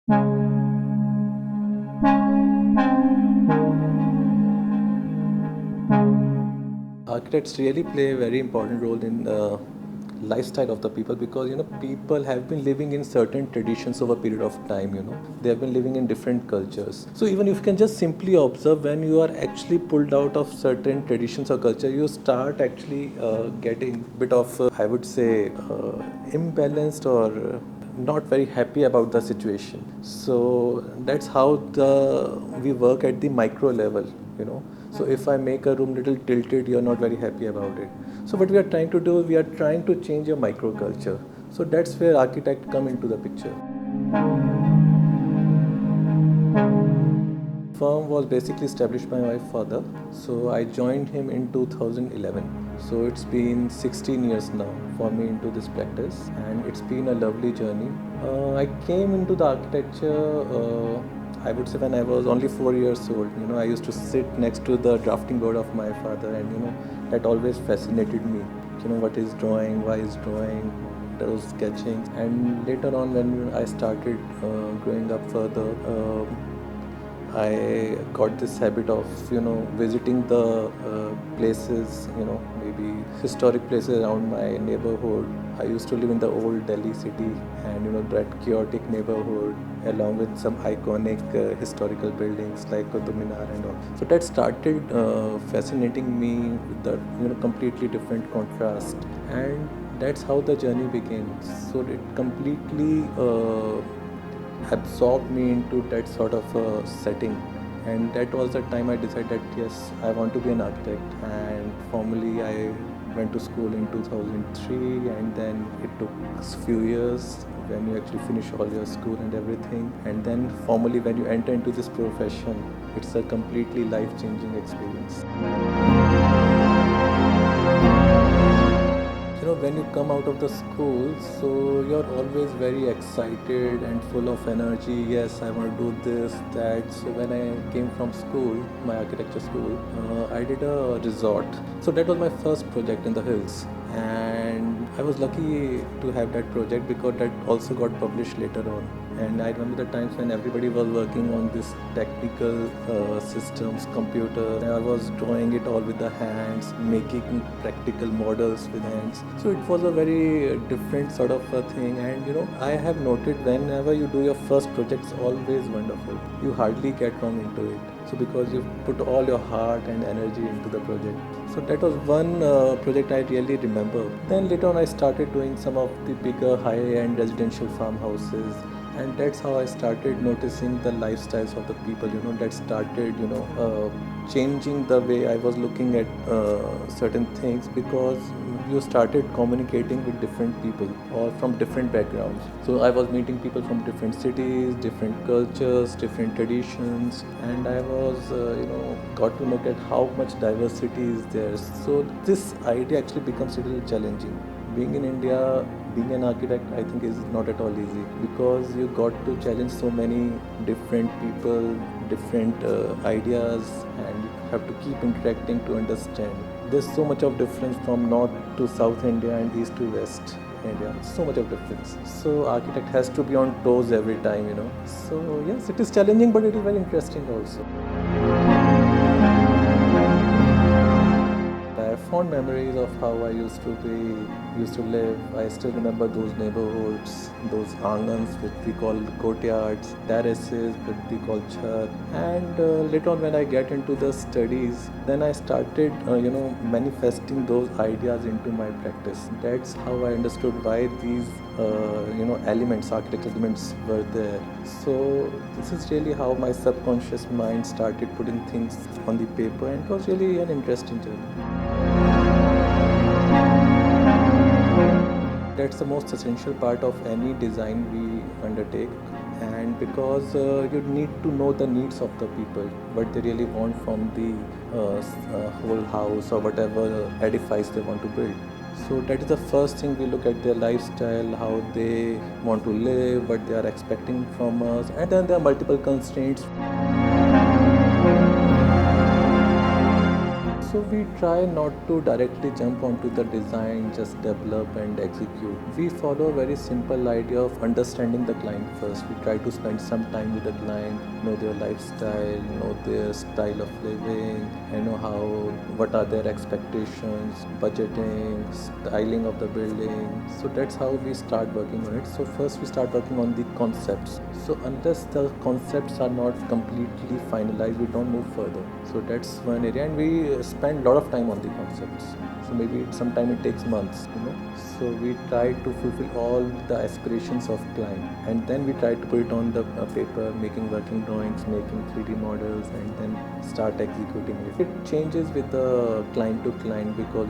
Architects really play a very important role in the lifestyle of the people, because people have been living in certain traditions over a period of time. They have been living in different cultures. So even if you can just simply observe, when you are actually pulled out of certain traditions or culture, you start actually getting bit of I would say imbalanced, or not very happy about the situation. So that's how the we work at the micro level. So if I make a room little tilted, you're not very happy about it. So what we are trying to do, we are trying to change your microculture. So that's where architect come into the picture. Firm was basically established by my father. So I joined him in 2011. So it's been 16 years now for me into this practice, and it's been a lovely journey. I came into the architecture, I would say, when I was only 4 years old. I used to sit next to the drafting board of my father, and that always fascinated me. What is drawing, why is drawing, those sketching. And later on, when I started growing up further, I got this habit of visiting the places, maybe historic places around my neighborhood. I used to live in the old Delhi city, and that chaotic neighborhood, along with some iconic historical buildings like Qutub Minar and all. So that started fascinating me with the completely different contrast, and that's how the journey began. So it completely absorbed me into that sort of setting. And that was the time I decided that yes, I want to be an architect. And formally I went to school in 2003, and then it took a few years when you actually finish all your school and everything. And then formally when you enter into this profession, it's a completely life-changing experience. When you come out of the school, so you're always very excited and full of energy. Yes, I want to do this, that. So when I came from school, my architecture school, I did a resort. So that was my first project in the hills, and I was lucky to have that project because that also got published later on. And I remember the times when everybody was working on this technical systems, computer. I was drawing it all with the hands, making practical models with hands. So it was a very different sort of a thing. And I have noted whenever you do your first project, it's always wonderful. You hardly get wrong into it. So because you put all your heart and energy into the project. So that was one project I really remember. Then later on I started doing some of the bigger high-end residential farmhouses, and that's how I started noticing the lifestyles of the people. That started changing the way I was looking at certain things, because you started communicating with different people or from different backgrounds. So I was meeting people from different cities, different cultures, different traditions, and I was got to look at how much diversity is there. So this idea actually becomes a little challenging. Being in India, being an architect, I think is not at all easy, because you got to challenge so many different people, different ideas, and you have to keep interacting to understand. There's so much of difference from north to south India and east to west India. So much of difference. So architect has to be on toes every time. So yes, it is challenging, but it is very interesting also. I have fond memories of how I used to live. I still remember those neighborhoods, those angans which we call courtyards, terraces which we call chhat. And later on, when I get into the studies, then I started, manifesting those ideas into my practice. That's how I understood why these, elements, architectural elements were there. So this is really how my subconscious mind started putting things on the paper, and it was really an interesting journey. That's the most essential part of any design we undertake, and because you need to know the needs of the people, what they really want from the whole house or whatever edifice they want to build. So that is the first thing we look at: their lifestyle, how they want to live, what they are expecting from us, and then there are multiple constraints. So we try not to directly jump onto the design, just develop and execute. We follow a very simple idea of understanding the client first. We try to spend some time with the client, know their lifestyle, know their style of living, and know what are their expectations, budgeting, styling of the building. So that's how we start working on it. So first we start working on the concepts. So unless the concepts are not completely finalized, we don't move further. So that's one area, and we spend a lot of time on the concepts. So maybe sometime it takes months, So we try to fulfill all the aspirations of client, and then we try to put it on the paper, making working drawings, making 3D models, and then start executing it. It changes with the client to client because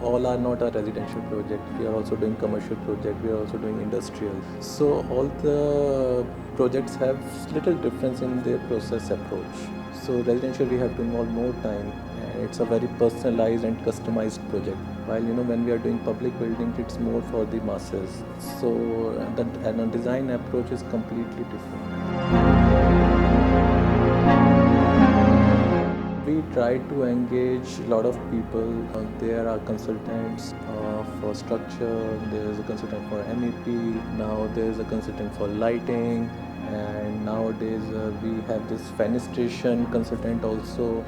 all are not a residential project. We are also doing commercial project. We are also doing industrial. So all the projects have little difference in their process approach. So residential we have to involve more time, and it's a very personalized and customized project. While when we are doing public buildings, it's more for the masses. So the design approach is completely different. We try to engage a lot of people. There are consultants for structure, there is a consultant for MEP, now there is a consultant for lighting, and nowadays we have this fenestration consultant also.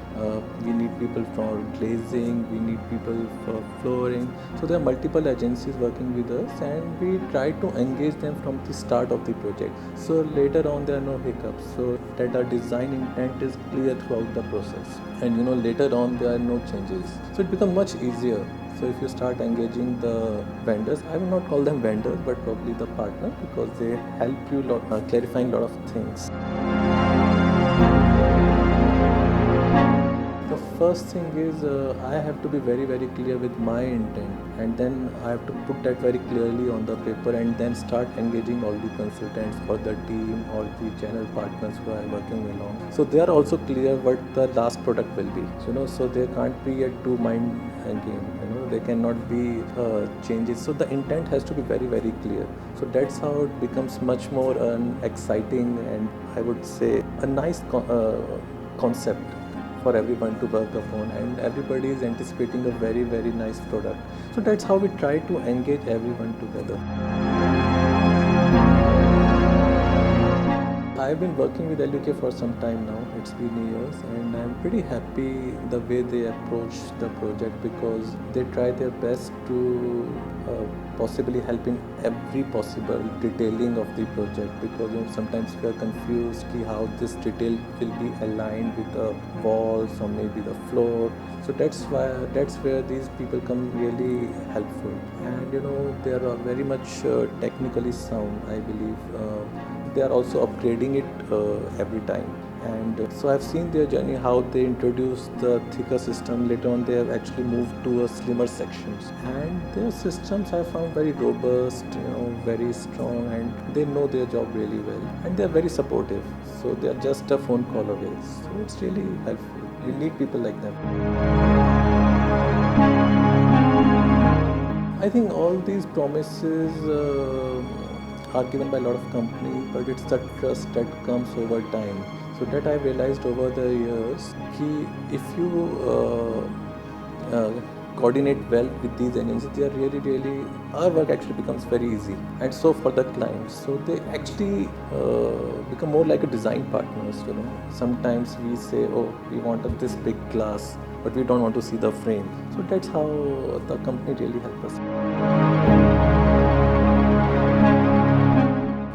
We need people for glazing, we need people for flooring. So there are multiple agencies working with us, and we try to engage them from the start of the project. So later on there are no hiccups, so that our design intent is clear throughout the process. And later on there are no changes. So it becomes much easier. So if you start engaging the vendors, I will not call them vendors, but probably the partner, because they help you clarifying a lot of things. The first thing is I have to be very very clear with my intent, and then I have to put that very clearly on the paper, and then start engaging all the consultants or the team or the channel partners who are working along. So they are also clear what the last product will be. So there can't be a two-mind game. There cannot be changes. So the intent has to be very very clear. So that's how it becomes much more exciting, and I would say a nice concept for everyone to work upon, and everybody is anticipating a very very nice product. So that's how we try to engage everyone together. I've been working with AluK for some time now. It's been years, and I'm pretty happy the way they approach the project, because they try their best to possibly help in every possible detailing of the project, because sometimes we are confused how this detail will be aligned with the walls or maybe the floor. So that's where these people come really helpful, and they are very much technically sound, I believe. They are also upgrading it every time. And so I've seen their journey, how they introduced the thicker system. Later on they have actually moved to a slimmer sections, and their systems I found very robust, very strong, and they know their job really well, and they're very supportive. So they're just a phone call away. So it's really helpful. You need people like them. I think all these promises are given by a lot of companies, but it's the trust that comes over time. So that I realized over the years, if you coordinate well with these agencies, they are really, our work actually becomes very easy. And so for the clients, so they actually become more like a design partners. Sometimes we say, oh, we want this big glass, but we don't want to see the frame. So that's how the company really helps us.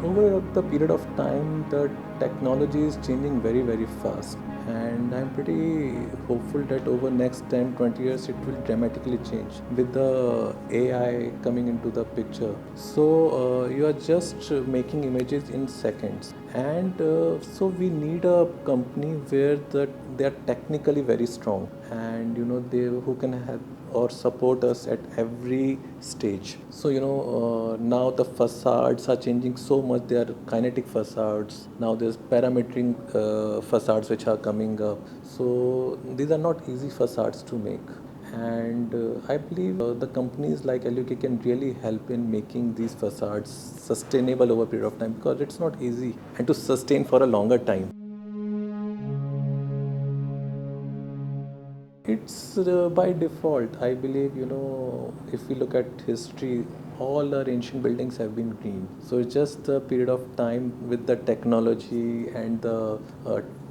Over the period of time, the technology is changing very very fast, and I'm pretty hopeful that over next 10-20 years it will dramatically change with the AI coming into the picture. So you are just making images in seconds, and so we need a company where they are technically very strong, and they who can help or support us at every stage. So now the facades are changing so much. They are kinetic facades. Now there's parametric facades which are coming up. So these are not easy facades to make. And I believe the companies like AluK can really help in making these facades sustainable over a period of time, because it's not easy and to sustain for a longer time. It's by default. I believe, if we look at history, all our ancient buildings have been green. So it's just the period of time with the technology and the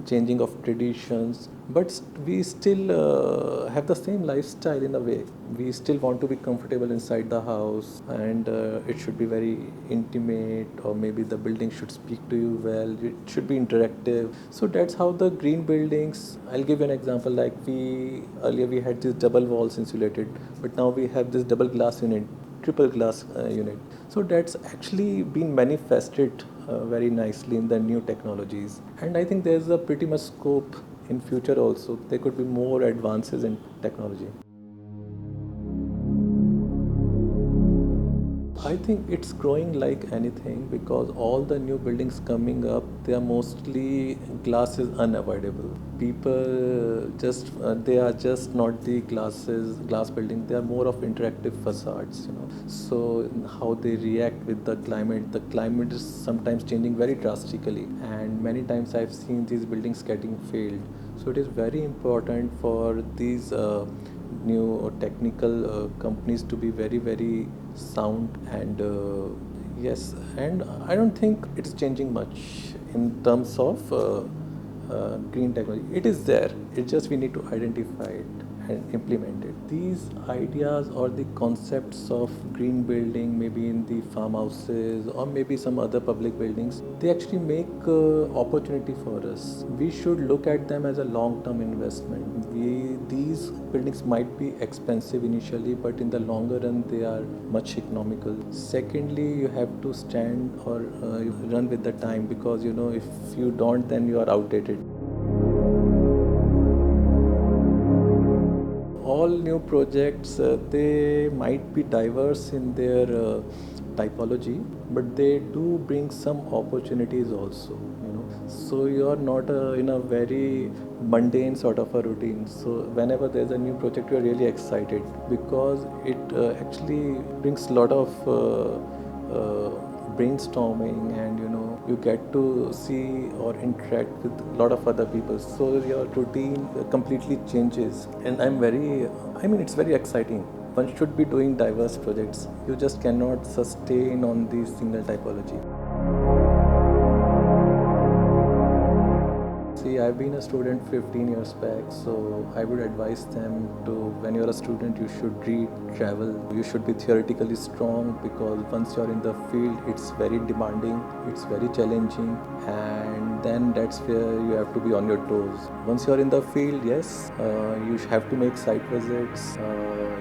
changing of traditions. But we still have the same lifestyle in a way. We still want to be comfortable inside the house, and it should be very intimate, or maybe the building should speak to you well. It should be interactive. So that's how the green buildings. I'll give you an example. Like we earlier we had this double walls insulated, but now we have this double glass unit, triple glass unit. So that's actually been manifested very nicely in the new technologies, and I think there's a pretty much scope in future also. There could be more advances in technology. I think it's growing like anything, because all the new buildings coming up, they are mostly glass is unavoidable. People just they are just not the glass building. They are more of interactive facades. So how they react with the climate is sometimes changing very drastically, and many times I've seen these buildings getting failed. So it is very important for these new technical companies to be very very sound, and yes, and I don't think it's changing much in terms of green technology. It is there, it's just we need to identify it and implement it. These ideas or the concepts of green building, maybe in the farmhouses or maybe some other public buildings, they actually make opportunity for us. We should look at them as a long-term investment. These buildings might be expensive initially, but in the longer run, they are much economical. Secondly, you have to stand or you run with the time, because if you don't, then you are outdated. All new projects, they might be diverse in their typology, but they do bring some opportunities also. So you are not in a very mundane sort of a routine. So whenever there's a new project, you are really excited, because it actually brings a lot of brainstorming, and you get to see or interact with a lot of other people, so your routine completely changes. And it's very exciting. One should be doing diverse projects. You just cannot sustain on the single typology. See, I've been a student 15 years back, so I would advise them to, when you're a student, you should read, travel, you should be theoretically strong, because once you're in the field, it's very demanding, it's very challenging, and then that's where you have to be on your toes. Once you're in the field, yes, you have to make site visits,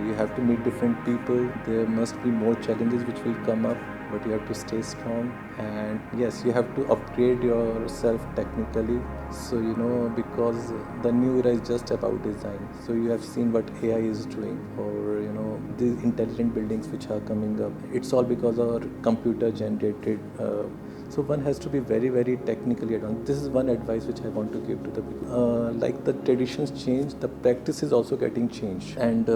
you have to meet different people, there must be more challenges which will come up, but you have to stay strong, and yes, you have to upgrade yourself technically. So because the new era is just about design. So you have seen what AI is doing, or these intelligent buildings which are coming up. It's all because of computer generated. So one has to be very very technically advanced. This is one advice which I want to give to the people. Like the traditions change, the practice is also getting changed, and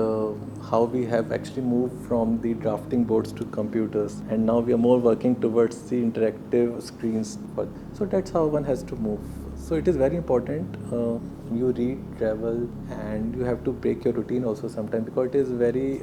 how we have actually moved from the drafting boards to computers, and now we are more working towards the interactive screens. So that's how one has to move. So it is very important. You read, travel, and you have to break your routine also sometimes, because it is very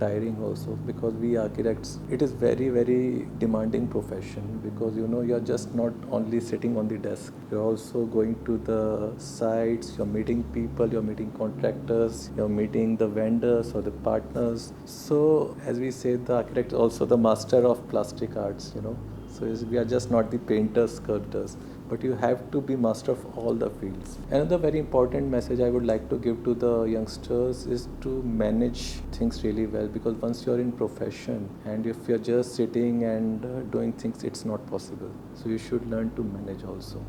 tiring also, because we architects, it is very very demanding profession, because you're just not only sitting on the desk, you're also going to the sites, you're meeting people, you're meeting contractors, you're meeting the vendors or the partners. So as we say, the architect is also the master of plastic arts. So we are just not the painters, sculptors, but you have to be master of all the fields. Another very important message I would like to give to the youngsters is to manage things really well, because once you're in profession, and if you're just sitting and doing things, it's not possible. So you should learn to manage also.